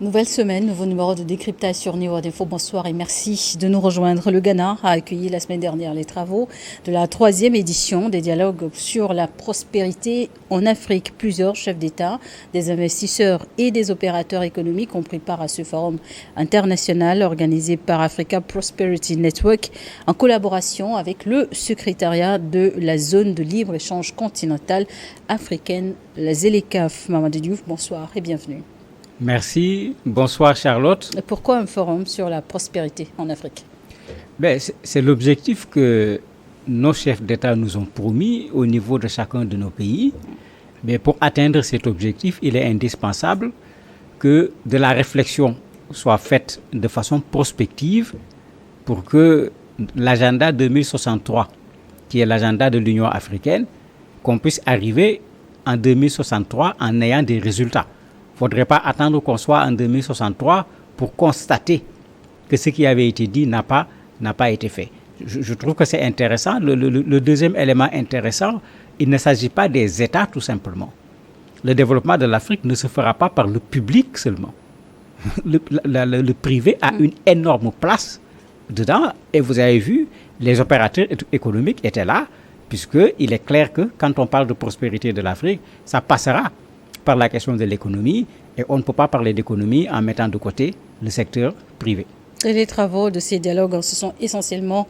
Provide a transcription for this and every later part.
Nouvelle semaine, nouveau numéro de décryptage sur Niveau d'Info. Bonsoir et merci de nous rejoindre. Le Ghana a accueilli la semaine dernière les travaux de la 3e édition des dialogues sur la prospérité en Afrique. Plusieurs chefs d'État, des investisseurs et des opérateurs économiques ont pris part à ce forum international organisé par Africa Prosperity Network en collaboration avec le secrétariat de la zone de libre-échange continentale africaine, la ZLECAf. Mamadou Diouf, bonsoir et bienvenue. Merci. Bonsoir Charlotte. Pourquoi un forum sur la prospérité en Afrique? C'est l'objectif que nos chefs d'État nous ont promis au niveau de chacun de nos pays. Mais pour atteindre cet objectif, il est indispensable que de la réflexion soit faite de façon prospective pour que l'agenda 2063, qui est l'agenda de l'Union africaine, qu'on puisse arriver en 2063 en ayant des résultats. Il ne faudrait pas attendre qu'on soit en 2063 pour constater que ce qui avait été dit n'a pas été fait. Je trouve que c'est intéressant. Le deuxième élément intéressant, il ne s'agit pas des États tout simplement. Le développement de l'Afrique ne se fera pas par le public seulement. Le privé a une énorme place dedans et vous avez vu, les opérateurs économiques étaient là, puisqu'il est clair que quand on parle de prospérité de l'Afrique, ça passera par la question de l'économie, et on ne peut pas parler d'économie en mettant de côté le secteur privé. Et les travaux de ces dialogues se sont essentiellement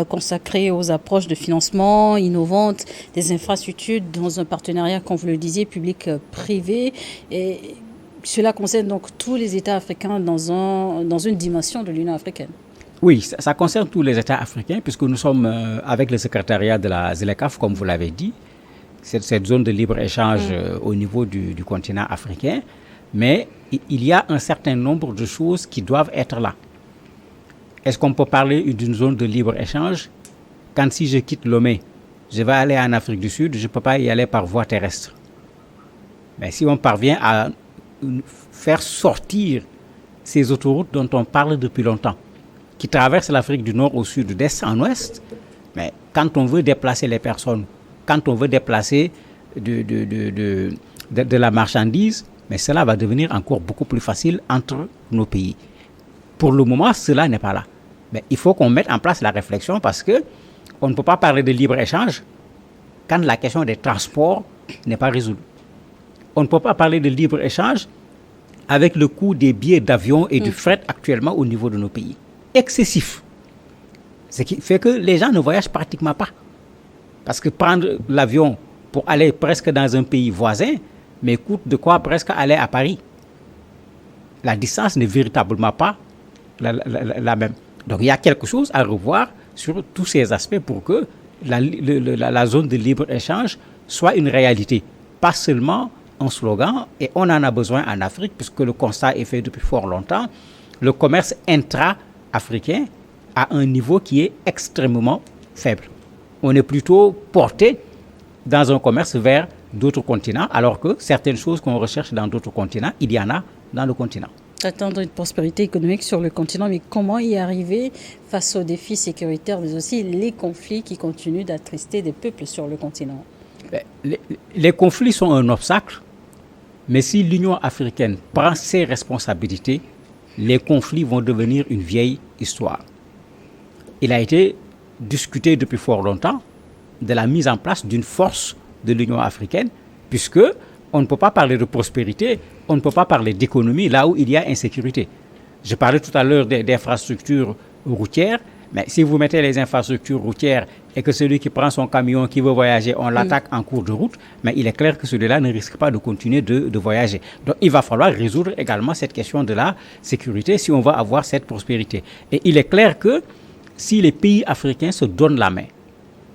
consacrés aux approches de financement innovantes, des infrastructures dans un partenariat, comme vous le disiez, public-privé. Et cela concerne donc tous les États africains dans une dimension de l'Union africaine. Oui, ça concerne tous les États africains, puisque nous sommes avec le secrétariat de la ZLECAf, comme vous l'avez dit, cette zone de libre-échange au niveau du continent africain. Mais il y a un certain nombre de choses qui doivent être là. Est-ce qu'on peut parler d'une zone de libre-échange quand si je quitte Lomé, je vais aller en Afrique du Sud, je ne peux pas y aller par voie terrestre. Mais si on parvient à faire sortir ces autoroutes dont on parle depuis longtemps, qui traversent l'Afrique du Nord au Sud, d'Est en Ouest, mais quand on veut déplacer les personnes, quand on veut déplacer de la marchandise, mais cela va devenir encore beaucoup plus facile entre nos pays. Pour le moment, cela n'est pas là. Mais il faut qu'on mette en place la réflexion parce qu'on ne peut pas parler de libre-échange quand la question des transports n'est pas résolue. On ne peut pas parler de libre-échange avec le coût des billets d'avion et du fret actuellement au niveau de nos pays. Excessif. Ce qui fait que les gens ne voyagent pratiquement pas. Parce que prendre l'avion pour aller presque dans un pays voisin, mais coûte de quoi presque aller à Paris. La distance n'est véritablement pas la même. Donc il y a quelque chose à revoir sur tous ces aspects pour que la zone de libre-échange soit une réalité. Pas seulement un slogan, et on en a besoin en Afrique, puisque le constat est fait depuis fort longtemps. Le commerce intra-africain a un niveau qui est extrêmement faible. On est plutôt porté dans un commerce vers d'autres continents, alors que certaines choses qu'on recherche dans d'autres continents, il y en a dans le continent. Attendre une prospérité économique sur le continent, mais comment y arriver face aux défis sécuritaires, mais aussi les conflits qui continuent d'attrister des peuples sur le continent? Les conflits sont un obstacle, mais si l'Union africaine prend ses responsabilités, les conflits vont devenir une vieille histoire. Il a été discuté depuis fort longtemps de la mise en place d'une force de l'Union africaine, puisque on ne peut pas parler de prospérité, on ne peut pas parler d'économie là où il y a insécurité. Je parlais tout à l'heure des infrastructures routières, mais si vous mettez les infrastructures routières et que celui qui prend son camion, qui veut voyager, on l'attaque en cours de route, mais il est clair que celui-là ne risque pas de continuer de voyager. Donc il va falloir résoudre également cette question de la sécurité si on va avoir cette prospérité. Et il est clair que si les pays africains se donnent la main,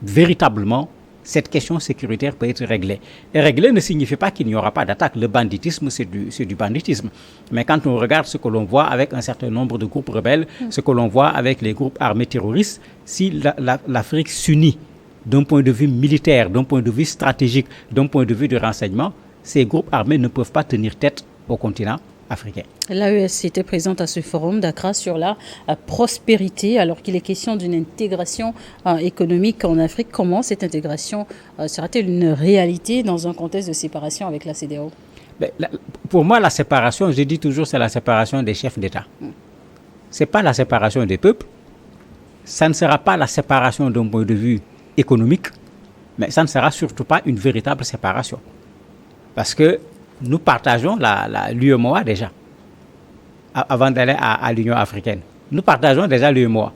véritablement, cette question sécuritaire peut être réglée. Et réglée ne signifie pas qu'il n'y aura pas d'attaque. Le banditisme, c'est du banditisme. Mais quand on regarde ce que l'on voit avec un certain nombre de groupes rebelles, ce que l'on voit avec les groupes armés terroristes, si l'Afrique s'unit d'un point de vue militaire, d'un point de vue stratégique, d'un point de vue de renseignement, ces groupes armés ne peuvent pas tenir tête au continent africain. L'AES était présente à ce forum d'Accra sur la prospérité, alors qu'il est question d'une intégration économique en Afrique. Comment cette intégration sera-t-elle une réalité dans un contexte de séparation avec la CEDEAO? Pour moi, la séparation, je dis toujours, c'est la séparation des chefs d'État. Ce n'est pas la séparation des peuples. Ça ne sera pas la séparation d'un point de vue économique, mais ça ne sera surtout pas une véritable séparation. Parce que nous partageons l'UEMOA déjà, avant d'aller à l'Union africaine. Nous partageons déjà l'UEMOA.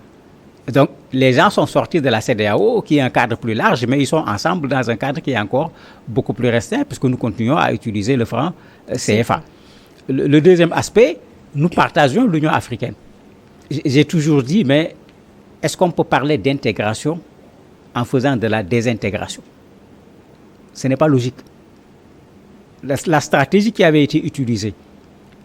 Donc, les gens sont sortis de la CEDEAO, qui est un cadre plus large, mais ils sont ensemble dans un cadre qui est encore beaucoup plus restreint, puisque nous continuons à utiliser le franc CFA. Le deuxième aspect, nous partageons l'Union africaine. J'ai toujours dit, mais est-ce qu'on peut parler d'intégration en faisant de la désintégration? Ce n'est pas logique. La stratégie qui avait été utilisée,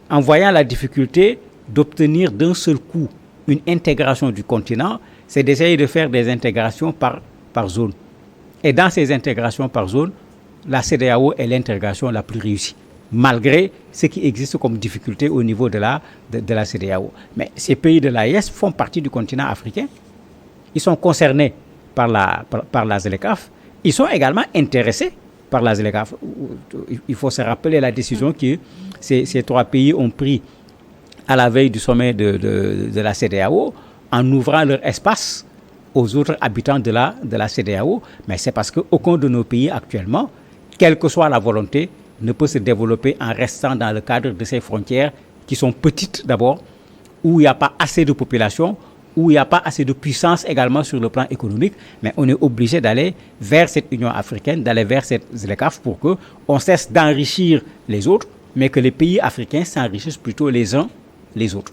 en voyant la difficulté d'obtenir d'un seul coup une intégration du continent, c'est d'essayer de faire des intégrations par zone. Et dans ces intégrations par zone, la CEDEAO est l'intégration la plus réussie, malgré ce qui existe comme difficulté au niveau de la CEDEAO. Mais ces pays de l'AES font partie du continent africain. Ils sont concernés par la ZLECAf. Ils sont également intéressés par la ZLECAf. Il faut se rappeler la décision que ces trois pays ont pris à la veille du sommet de la CEDEAO, en ouvrant leur espace aux autres habitants de la CEDEAO. Mais c'est parce qu'aucun de nos pays actuellement, quelle que soit la volonté, ne peut se développer en restant dans le cadre de ces frontières qui sont petites d'abord, où il n'y a pas assez de population, où il n'y a pas assez de puissance également sur le plan économique, mais on est obligé d'aller vers cette Union africaine, d'aller vers cette ZLECAf pour qu'on cesse d'enrichir les autres, mais que les pays africains s'enrichissent plutôt les uns les autres.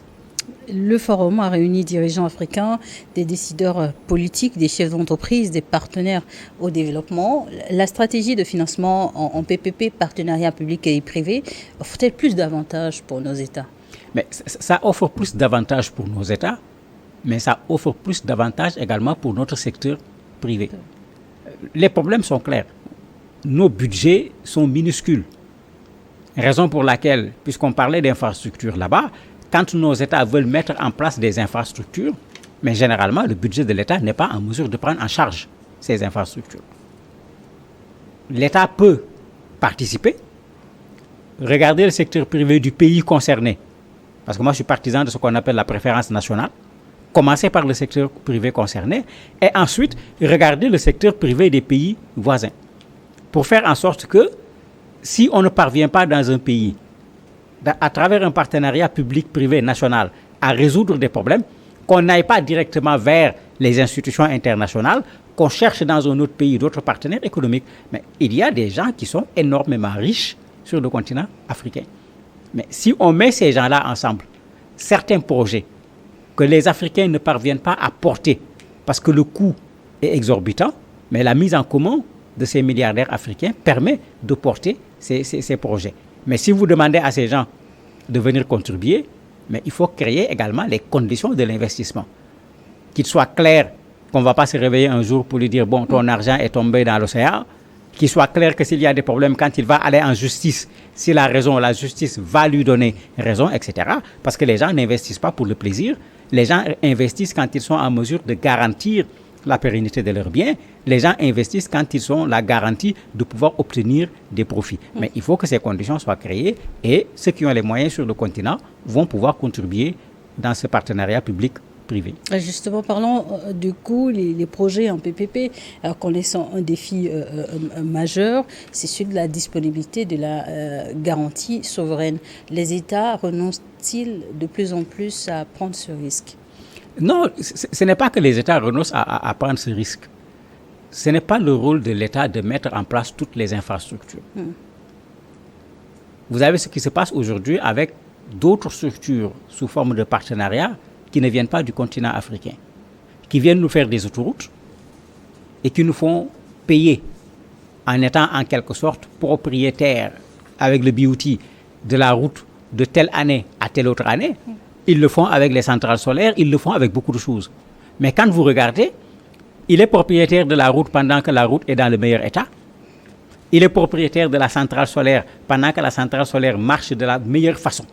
Le forum a réuni dirigeants africains, des décideurs politiques, des chefs d'entreprise, des partenaires au développement. La stratégie de financement en PPP, partenariat public et privé, offre-t-elle plus d'avantages pour nos États? Mais ça offre plus d'avantages pour nos États, mais ça offre plus d'avantages également pour notre secteur privé. Les problèmes sont clairs. Nos budgets sont minuscules. Raison pour laquelle, puisqu'on parlait d'infrastructures là-bas, quand nos États veulent mettre en place des infrastructures, mais généralement, le budget de l'État n'est pas en mesure de prendre en charge ces infrastructures. L'État peut participer, regarder le secteur privé du pays concerné, parce que moi je suis partisan de ce qu'on appelle la préférence nationale, commencer par le secteur privé concerné, et ensuite regarder le secteur privé des pays voisins, pour faire en sorte que si on ne parvient pas dans un pays, à travers un partenariat public-privé national, à résoudre des problèmes, qu'on n'aille pas directement vers les institutions internationales, qu'on cherche dans un autre pays d'autres partenaires économiques. Mais il y a des gens qui sont énormément riches sur le continent africain. Mais si on met ces gens-là ensemble, certains projets que les Africains ne parviennent pas à porter parce que le coût est exorbitant, mais la mise en commun de ces milliardaires africains permet de porter ces projets. Mais si vous demandez à ces gens de venir contribuer, mais il faut créer également les conditions de l'investissement. Qu'il soit clair qu'on ne va pas se réveiller un jour pour lui dire « bon, ton argent est tombé dans l'océan », qu'il soit clair que s'il y a des problèmes, quand il va aller en justice, s'il a raison, la justice va lui donner raison, etc. Parce que les gens n'investissent pas pour le plaisir. Les gens investissent quand ils sont en mesure de garantir la pérennité de leurs biens. Les gens investissent quand ils ont la garantie de pouvoir obtenir des profits. Mais il faut que ces conditions soient créées et ceux qui ont les moyens sur le continent vont pouvoir contribuer dans ce partenariat public-privé. Justement, parlons du coup, les projets en PPP, connaissant un défi majeur, c'est celui de la disponibilité de la garantie souveraine. Les États renoncent-ils de plus en plus à prendre ce risque? Non, ce n'est pas que les États renoncent à prendre ce risque. Ce n'est pas le rôle de l'État de mettre en place toutes les infrastructures. Vous avez ce qui se passe aujourd'hui avec d'autres structures sous forme de partenariat qui ne viennent pas du continent africain, qui viennent nous faire des autoroutes et qui nous font payer en étant en quelque sorte propriétaires avec le BOT de la route de telle année à telle autre année. Ils le font avec les centrales solaires, ils le font avec beaucoup de choses. Mais quand vous regardez, il est propriétaire de la route pendant que la route est dans le meilleur état. Il est propriétaire de la centrale solaire pendant que la centrale solaire marche de la meilleure façon.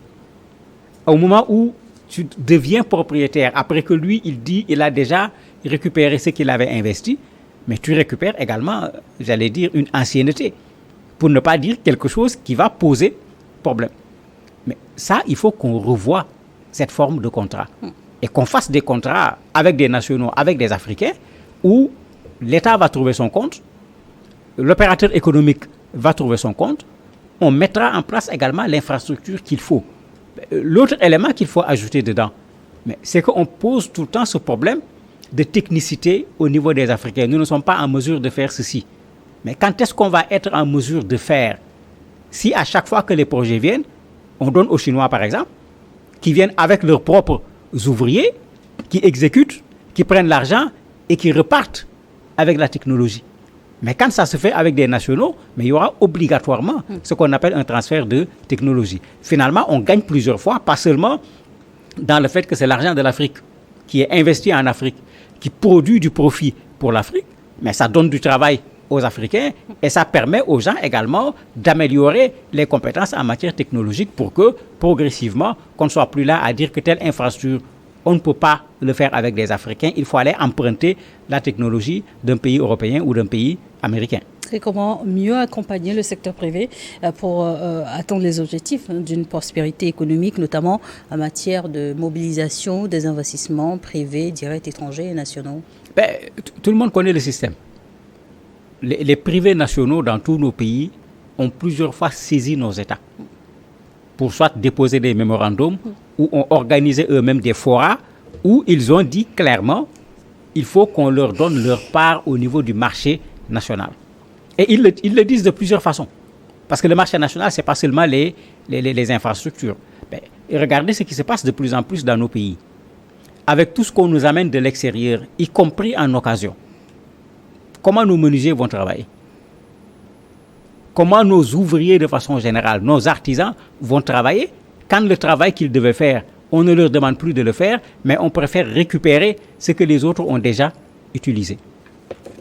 Au moment où tu deviens propriétaire, après que lui, il a déjà récupéré ce qu'il avait investi, mais tu récupères également, j'allais dire, une ancienneté, pour ne pas dire quelque chose qui va poser problème. Mais ça, il faut qu'on revoie cette forme de contrat. Et qu'on fasse des contrats avec des nationaux, avec des Africains, où l'État va trouver son compte, l'opérateur économique va trouver son compte, on mettra en place également l'infrastructure qu'il faut. L'autre élément qu'il faut ajouter dedans, c'est qu'on pose tout le temps ce problème de technicité au niveau des Africains. Nous ne sommes pas en mesure de faire ceci. Mais quand est-ce qu'on va être en mesure de faire? Si à chaque fois que les projets viennent, on donne aux Chinois par exemple, qui viennent avec leurs propres ouvriers, qui exécutent, qui prennent l'argent et qui repartent avec la technologie. Mais quand ça se fait avec des nationaux, il y aura obligatoirement ce qu'on appelle un transfert de technologie. Finalement, on gagne plusieurs fois, pas seulement dans le fait que c'est l'argent de l'Afrique qui est investi en Afrique, qui produit du profit pour l'Afrique, mais ça donne du travail aux Africains et ça permet aux gens également d'améliorer les compétences en matière technologique pour que, progressivement, qu'on ne soit plus là à dire que telle infrastructure, on ne peut pas le faire avec des Africains, il faut aller emprunter la technologie d'un pays européen ou d'un pays américain. Et comment mieux accompagner le secteur privé pour atteindre les objectifs d'une prospérité économique, notamment en matière de mobilisation des investissements privés, directs, étrangers et nationaux? Tout le monde connaît le système. Les privés nationaux dans tous nos pays ont plusieurs fois saisi nos États pour soit déposer des mémorandums ou ont organisé eux-mêmes des forats où ils ont dit clairement il faut qu'on leur donne leur part au niveau du marché national. Et ils le disent de plusieurs façons. Parce que le marché national, ce n'est pas seulement les infrastructures. Et regardez ce qui se passe de plus en plus dans nos pays. Avec tout ce qu'on nous amène de l'extérieur, y compris en occasion. Comment nos menuisiers vont travailler? Comment nos ouvriers de façon générale, nos artisans vont travailler quand le travail qu'ils devaient faire, on ne leur demande plus de le faire, mais on préfère récupérer ce que les autres ont déjà utilisé.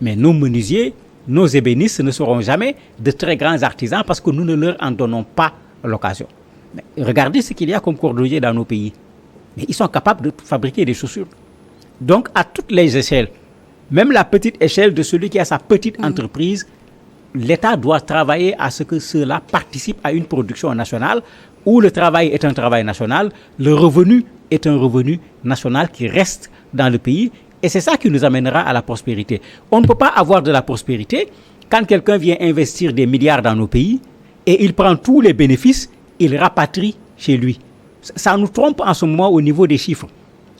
Mais nos menuisiers, nos ébénistes ne seront jamais de très grands artisans parce que nous ne leur en donnons pas l'occasion. Mais regardez ce qu'il y a comme cordonniers dans nos pays. Mais ils sont capables de fabriquer des chaussures. Donc, à toutes les échelles, même la petite échelle de celui qui a sa petite entreprise, l'État doit travailler à ce que cela participe à une production nationale où le travail est un travail national, le revenu est un revenu national qui reste dans le pays. Et c'est ça qui nous amènera à la prospérité. On ne peut pas avoir de la prospérité quand quelqu'un vient investir des milliards dans nos pays et il prend tous les bénéfices, il rapatrie chez lui. Ça nous trompe en ce moment au niveau des chiffres.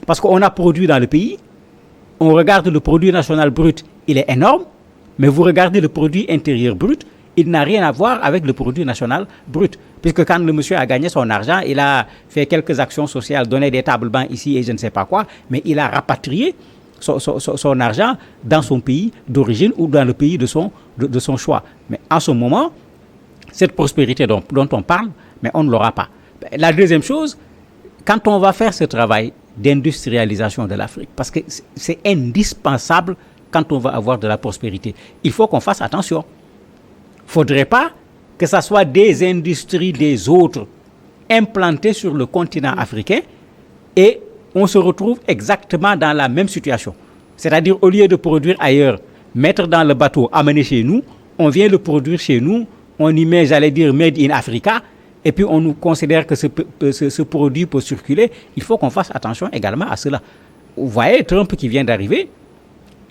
Parce qu'on a produit dans le pays, on regarde le produit national brut, il est énorme, mais vous regardez le produit intérieur brut, il n'a rien à voir avec le produit national brut. Puisque quand le monsieur a gagné son argent, il a fait quelques actions sociales, donné des tables bancs ici et je ne sais pas quoi, mais il a rapatrié son argent dans son pays d'origine ou dans le pays de son choix. Mais en ce moment, cette prospérité dont on parle, mais on ne l'aura pas. La deuxième chose, quand on va faire ce travail d'industrialisation de l'Afrique, parce que c'est indispensable quand on va avoir de la prospérité, il faut qu'on fasse attention. Il ne faudrait pas que ce soit des industries des autres implantées sur le continent africain et on se retrouve exactement dans la même situation. C'est-à-dire, au lieu de produire ailleurs, mettre dans le bateau, amener chez nous, on vient le produire chez nous, on y met, j'allais dire, made in Africa, et puis on nous considère que ce produit peut circuler. Il faut qu'on fasse attention également à cela. Vous voyez Trump qui vient d'arriver,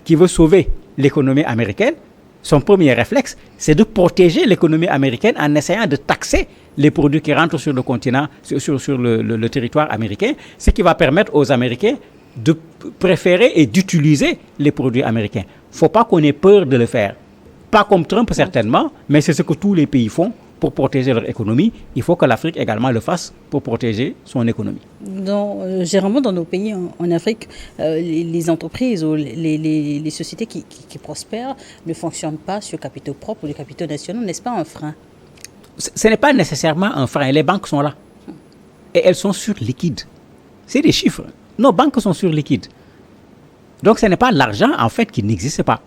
qui veut sauver l'économie américaine. Son premier réflexe, c'est de protéger l'économie américaine en essayant de taxer les produits qui rentrent sur le continent, sur le territoire américain, ce qui va permettre aux Américains de préférer et d'utiliser les produits américains. Il ne faut pas qu'on ait peur de le faire. Pas comme Trump certainement, mais c'est ce que tous les pays font pour protéger leur économie. Il faut que l'Afrique également le fasse pour protéger son économie. Généralement, dans nos pays en Afrique, les entreprises ou les sociétés qui prospèrent ne fonctionnent pas sur capitaux propres ou les capitaux nationaux. N'est-ce pas un frein? Ce n'est pas nécessairement un frein. Les banques sont là. Et elles sont sur liquide. C'est des chiffres. Nos banques sont sur liquide. Donc, ce n'est pas l'argent, en fait, qui n'existe pas.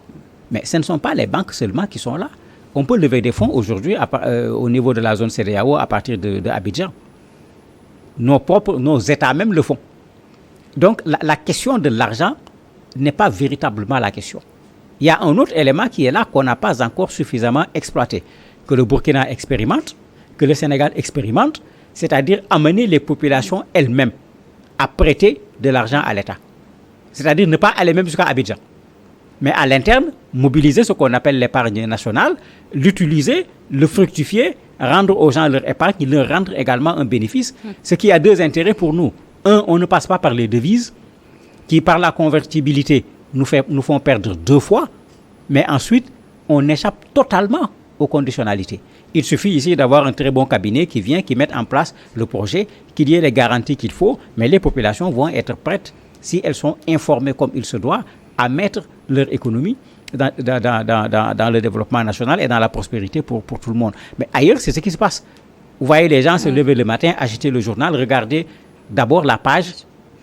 Mais ce ne sont pas les banques seulement qui sont là. On peut lever des fonds aujourd'hui au niveau de la zone CEDEAO à partir de Abidjan. Nos États même le font. Donc, la question de l'argent n'est pas véritablement la question. Il y a un autre élément qui est là qu'on n'a pas encore suffisamment exploité, que le Burkina expérimente, que le Sénégal expérimente, c'est-à-dire amener les populations elles-mêmes à prêter de l'argent à l'État. C'est-à-dire ne pas aller même jusqu'à Abidjan, mais à l'interne, mobiliser ce qu'on appelle l'épargne nationale, l'utiliser, le fructifier, rendre aux gens leur épargne, leur rendre également un bénéfice, ce qui a deux intérêts pour nous. Un, on ne passe pas par les devises, qui par la convertibilité nous font perdre 2 fois, mais ensuite, on échappe totalement aux conditionnalités. Il suffit ici d'avoir un très bon cabinet qui vient, qui mette en place le projet, qu'il y ait les garanties qu'il faut, mais les populations vont être prêtes, si elles sont informées comme il se doit, à mettre leur économie dans le développement national et dans la prospérité pour tout le monde. Mais ailleurs, c'est ce qui se passe. Vous voyez les gens se lever le matin, agiter le journal, regarder d'abord la page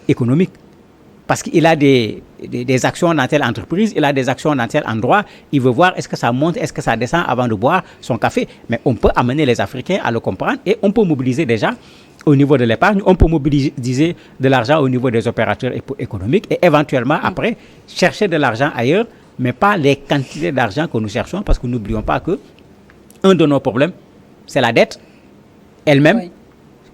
économique. Parce qu'il a des actions dans telle entreprise, il a des actions dans tel endroit, il veut voir est-ce que ça monte, est-ce que ça descend avant de boire son café. Mais on peut amener les Africains à le comprendre et on peut mobiliser déjà au niveau de l'épargne, on peut mobiliser de l'argent au niveau des opérateurs économiques et éventuellement après chercher de l'argent ailleurs, mais pas les quantités d'argent que nous cherchons parce que n'oublions pas que un de nos problèmes, c'est la dette elle-même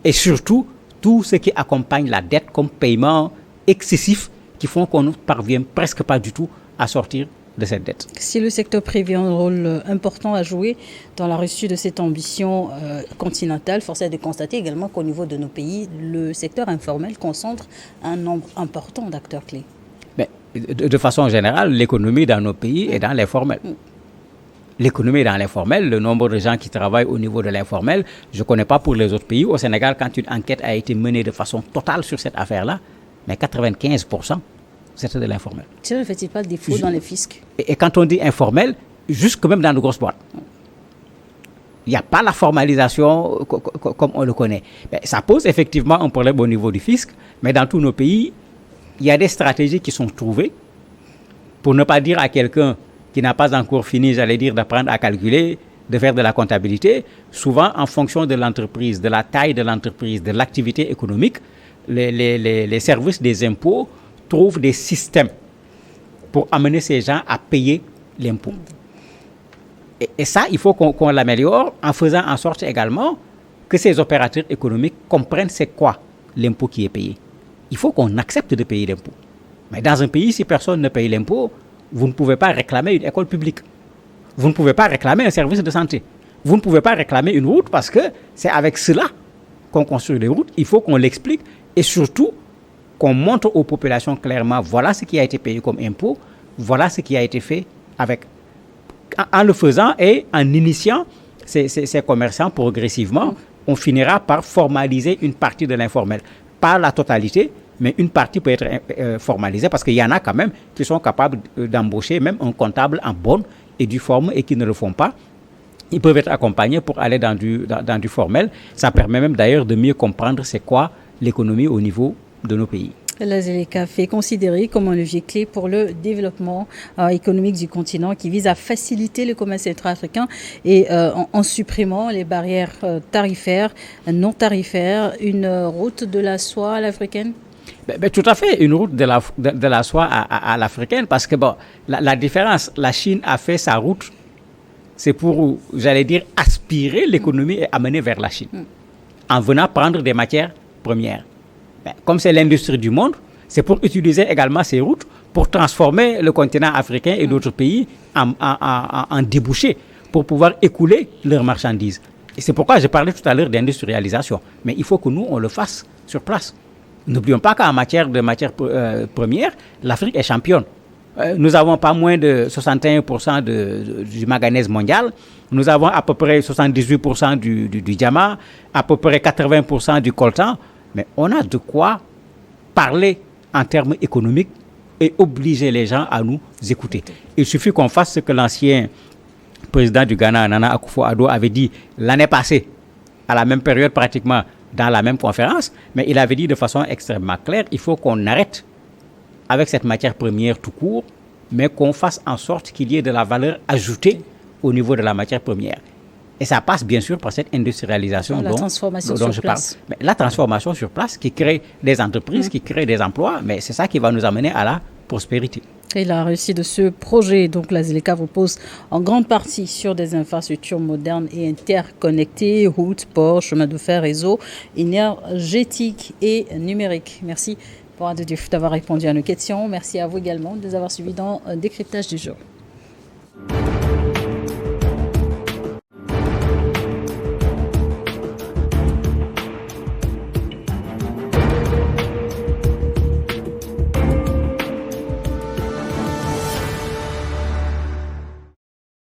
et surtout tout ce qui accompagne la dette comme paiement excessif qui font qu'on ne parvient presque pas du tout à sortir de cette dette. Si le secteur privé a un rôle important à jouer dans la reçue de cette ambition continentale, force est de constater également qu'au niveau de nos pays, le secteur informel concentre un nombre important d'acteurs clés. Mais de façon générale, l'économie dans nos pays est dans l'informel. L'économie est dans l'informel, le nombre de gens qui travaillent au niveau de l'informel, je ne connais pas pour les autres pays. Au Sénégal, quand une enquête a été menée de façon totale sur cette affaire-là, mais 95%, c'était de l'informel. Ça ne fait-il pas défaut dans les fiscs? Et quand on dit informel, jusque même dans de grosses boîtes. Il n'y a pas la formalisation comme on le connaît. Mais ça pose effectivement un problème au niveau du fisc, mais dans tous nos pays, il y a des stratégies qui sont trouvées pour ne pas dire à quelqu'un qui n'a pas encore fini, j'allais dire, d'apprendre à calculer, de faire de la comptabilité. Souvent, en fonction de l'entreprise, de la taille de l'entreprise, de l'activité économique, les services des impôts trouvent des systèmes pour amener ces gens à payer l'impôt. Et ça, il faut qu'on l'améliore en faisant en sorte également que ces opérateurs économiques comprennent c'est quoi l'impôt qui est payé. Il faut qu'on accepte de payer l'impôt. Mais dans un pays, si personne ne paye l'impôt, vous ne pouvez pas réclamer une école publique. Vous ne pouvez pas réclamer un service de santé. Vous ne pouvez pas réclamer une route parce que c'est avec cela qu'on construit les routes. Il faut qu'on l'explique et surtout qu'on montre aux populations clairement voilà ce qui a été payé comme impôt, voilà ce qui a été fait avec. En le faisant et en initiant ces commerçants progressivement, on finira par formaliser une partie de l'informel. Pas la totalité, mais une partie peut être formalisée parce qu'il y en a quand même qui sont capables d'embaucher même un comptable en bonne et due forme et qui ne le font pas. Ils peuvent être accompagnés pour aller dans du formel. Ça permet même d'ailleurs de mieux comprendre c'est quoi l'économie au niveau de nos pays. La ZLECA fait considérer comme un levier clé pour le développement économique du continent qui vise à faciliter le commerce intra-africain et en supprimant les barrières tarifaires, non tarifaires, une route de la soie à l'africaine. Tout à fait, une route de la soie à l'africaine parce que bon, la différence, la Chine a fait sa route, c'est pour, j'allais dire, aspirer l'économie et amener vers la Chine en venant prendre des matières premières. Comme c'est l'industrie du monde, c'est pour utiliser également ces routes pour transformer le continent africain et d'autres pays en débouchés pour pouvoir écouler leurs marchandises. Et c'est pourquoi je parlais tout à l'heure d'industrialisation. Mais il faut que nous, on le fasse sur place. N'oublions pas qu'en matière de matières premières, l'Afrique est championne. Nous n'avons pas moins de 61% du manganèse mondial. Nous avons à peu près 78% du diamant, à peu près 80% du coltan. Mais on a de quoi parler en termes économiques et obliger les gens à nous écouter. Il suffit qu'on fasse ce que l'ancien président du Ghana, Nana Akufo-Addo, avait dit l'année passée, à la même période pratiquement, dans la même conférence, mais il avait dit de façon extrêmement claire, il faut qu'on arrête avec cette matière première tout court, mais qu'on fasse en sorte qu'il y ait de la valeur ajoutée au niveau de la matière première. Et ça passe bien sûr par cette industrialisation dont je parle. Mais la transformation sur place qui crée des entreprises, qui crée des emplois, mais c'est ça qui va nous amener à la prospérité. Et la réussite de ce projet, donc la ZLECA repose en grande partie sur des infrastructures modernes et interconnectées, routes, ports, chemins de fer, réseaux énergétiques et numériques. Merci pour Adou Diouf d'avoir répondu à nos questions. Merci à vous également de nous avoir suivis dans Décryptage du jour.